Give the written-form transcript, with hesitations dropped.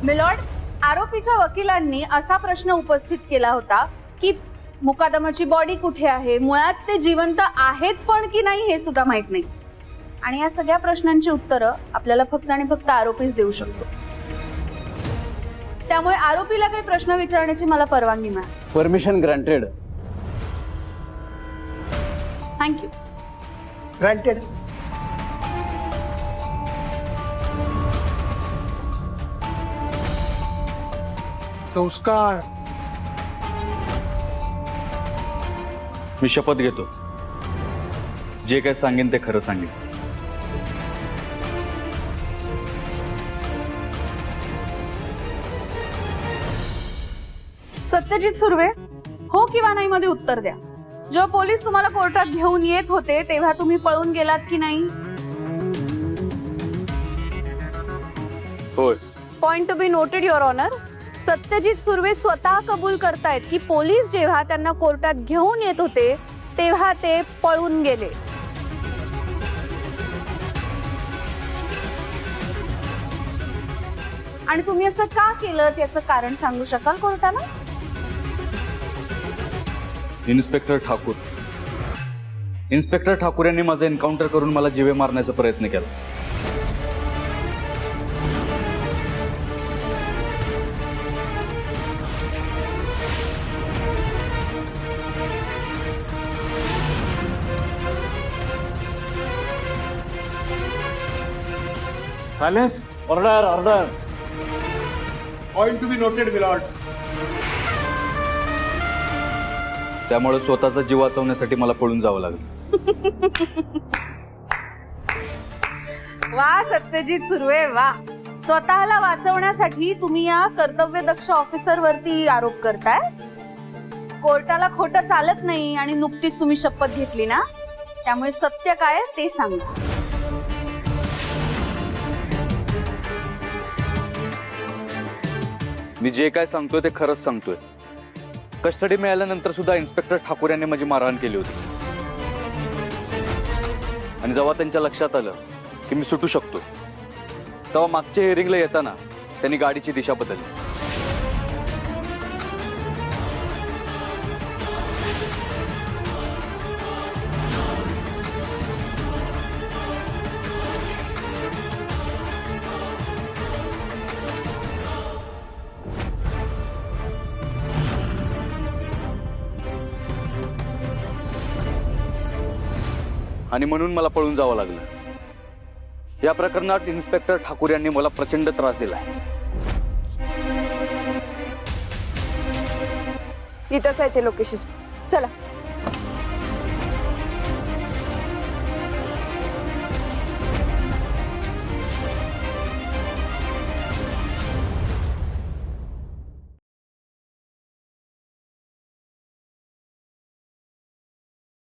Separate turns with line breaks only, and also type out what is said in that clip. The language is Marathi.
मिलॉर्ड, आरोपीच्या वकिलांनी असा प्रश्न उपस्थित केला होता की मुकादमाची बॉडी कुठे आहे, मुळात ते जिवंत आहेत पण की नाही हे सुद्धा माहित नाही. आणि या सगळ्या प्रश्नांची उत्तरं आपल्याला फक्त आणि फक्त आरोपीच देऊ शकतो. त्यामुळे आरोपीला काही प्रश्न विचारण्याची मला परवानगी मिळाली.
Permission granted.
थँक्यू.
ग्रँटेड. संस्कार.
मी शपथ घेतो, जे काय सांगेन ते खरं सांगेन.
सत्यजित सुर्वे, हो किंवा नाही मध्ये उत्तर द्या. जेव्हा पोलीस तुम्हाला कोर्टात घेऊन येत होते तेव्हा तुम्ही पळून गेलात की नाही?
होय.
Point to be noted your honour. Satyajit Surve स्वतः कबूल करतायत की पोलीस जेव्हा त्यांना कोर्टात घेऊन येत होते तेव्हा ते पळून गेले. आणि तुम्ही असं का केलं त्याचं कारण सांगू शकाल कोर्टाला?
इन्स्पेक्टर ठाकूर यांनी माझं एन्काउंटर करून मला जीवे मारण्याचा प्रयत्न केला.
Silence. Order order.
Point to be noted milord.
त्यामुळे स्वतःचा जीव वाचवण्यासाठी मला पळून जावं लागलं.
वा सत्यजित सुर्वे वा. स्वतःला वाचवण्यासाठी तुम्ही या कर्तव्यदक्ष ऑफिसर वरती आरोप करताय. कोर्टाला खोटं चालत नाही आणि नुकतीच तुम्ही शपथ घेतली ना, त्यामुळे सत्य काय ते सांगा.
मी जे काय सांगतोय ते खरंच सांगतोय. कस्टडी मिळाल्यानंतर सुद्धा इन्स्पेक्टर ठाकूर यांनी माझी मारहाण केली होती. आणि जेव्हा त्यांच्या लक्षात आलं की मी सुटू शकतो तेव्हा मागच्या हिअरिंगला येताना त्यांनी गाडीची दिशा बदलली. आणि म्हणून मला पळून जावं लागलं. या प्रकरणात इन्स्पेक्टर ठाकूर यांनी मला प्रचंड त्रास दिलाय.
इथंच आहे ते लोकेशन. चला.